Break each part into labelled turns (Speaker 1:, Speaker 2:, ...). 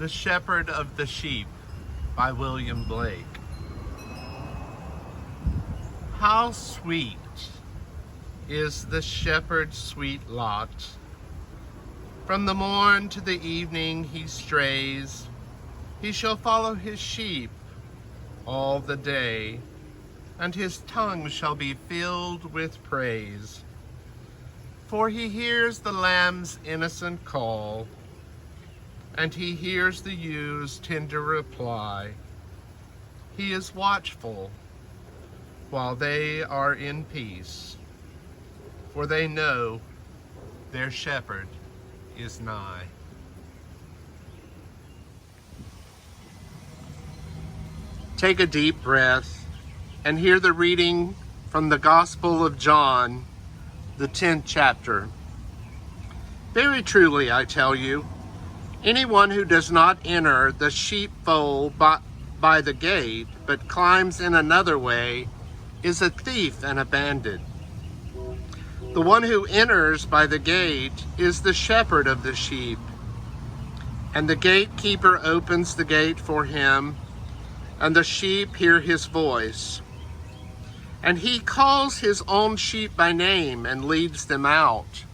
Speaker 1: The Shepherd of the Sheep by William Blake. How sweet is the shepherd's sweet lot. From the morn to the evening he strays. He shall follow his sheep all the day, and his tongue shall be filled with praise. For he hears the lamb's innocent call, and he hears the ewes' tender reply. He is watchful while they are in peace, for they know their shepherd is nigh. Take a deep breath and hear the reading from the Gospel of John, the 10th chapter. Very truly, I tell you, anyone who does not enter the sheepfold by the gate, but climbs in another way, is a thief and a bandit. The one who enters by the gate is the shepherd of the sheep, and the gatekeeper opens the gate for him, and the sheep hear his voice. And he calls his own sheep by name and leads them out.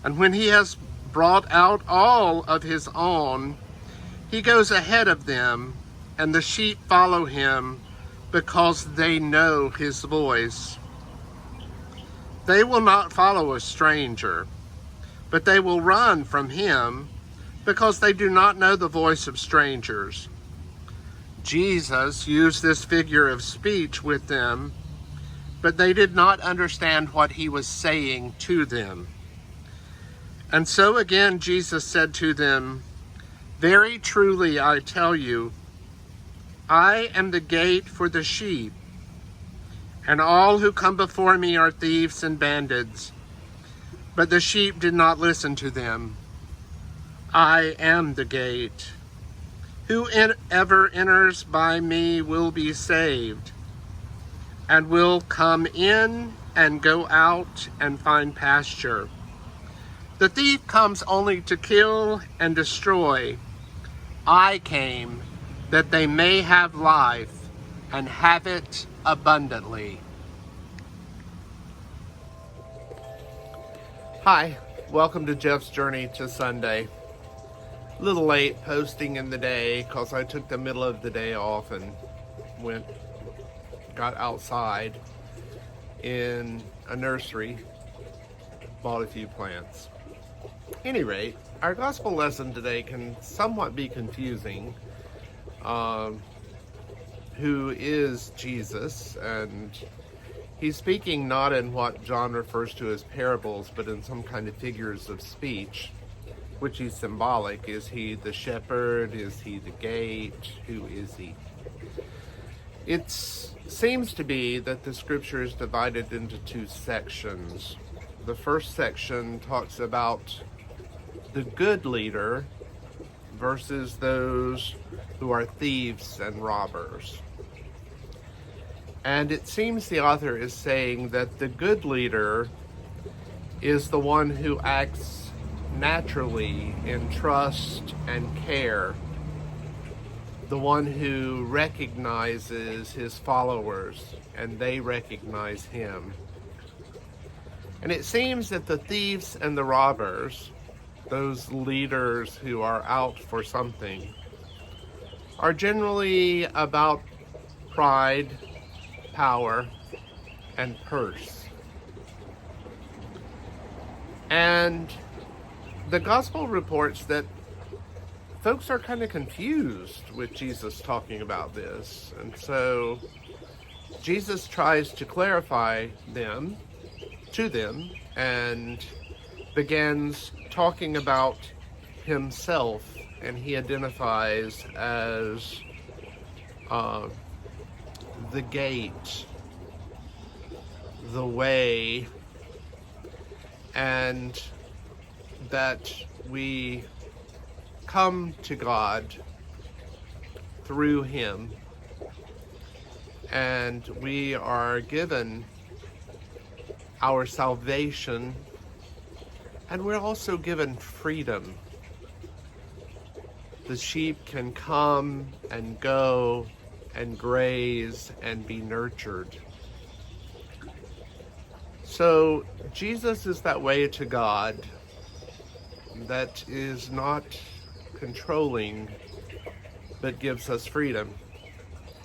Speaker 1: And when he has brought out all of his own, he goes ahead of them, and the sheep follow him because they know his voice. They will not follow a stranger, but they will run from him because they do not know the voice of strangers. Jesus used this figure of speech with them, but they did not understand what he was saying to them. And so again, Jesus said to them, "Very truly, I tell you, I am the gate for the sheep, and all who come before me are thieves and bandits, but the sheep did not listen to them. I am the gate. Whoever enters by me will be saved, and will come in and go out and find pasture. The thief comes only to kill and destroy. I came that they may have life and have it abundantly." Hi, welcome to Jeff's Journey to Sunday. A little late posting in the day because I took the middle of the day off and got outside in a nursery, bought a few plants. Any rate, our gospel lesson today can somewhat be confusing. Who is Jesus? And he's speaking not in what John refers to as parables, but in some kind of figures of speech, which is symbolic. Is he the shepherd? Is he the gate? Who is he? It seems to be that the scripture is divided into two sections. The first section talks about the good leader versus those who are thieves and robbers. And it seems the author is saying that the good leader is the one who acts naturally in trust and care, the one who recognizes his followers and they recognize him. And it seems that the thieves and the robbers, those leaders who are out for something, are generally about pride, power, and purse. And the gospel reports that folks are kind of confused with Jesus talking about this. And so Jesus tries to clarify to them and begins talking about himself, and he identifies as the gate, the way, and that we come to God through him, and we are given our salvation, and we're also given freedom. the sheep can come and go and graze and be nurtured. So Jesus is that way to God that is not controlling, but gives us freedom.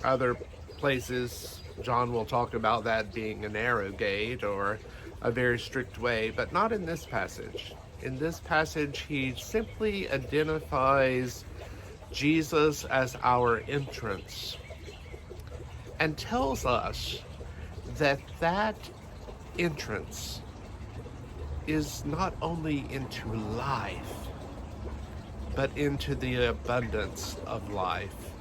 Speaker 1: Other places, John will talk about that being a narrow gate or a very strict way, but not in this passage. In this passage, he simply identifies Jesus as our entrance and tells us that that entrance is not only into life, but into the abundance of life.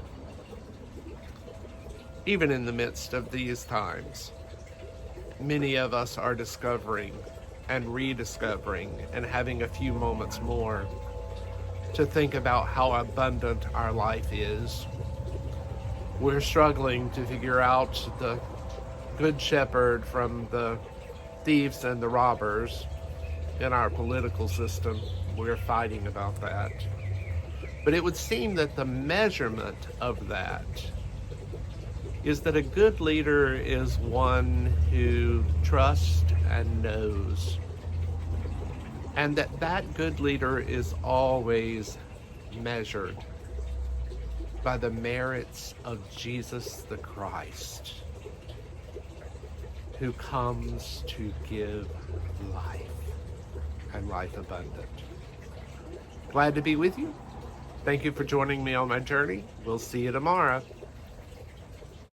Speaker 1: Even in the midst of these times, many of us are discovering and rediscovering and having a few moments more to think about how abundant our life is. We're struggling to figure out the good shepherd from the thieves and the robbers in our political system. We're fighting about that. But it would seem that the measurement of that is that a good leader is one who trusts and knows, and that that good leader is always measured by the merits of Jesus the Christ, who comes to give life and life abundant. Glad to be with you. Thank you for joining me on my journey. We'll see you tomorrow.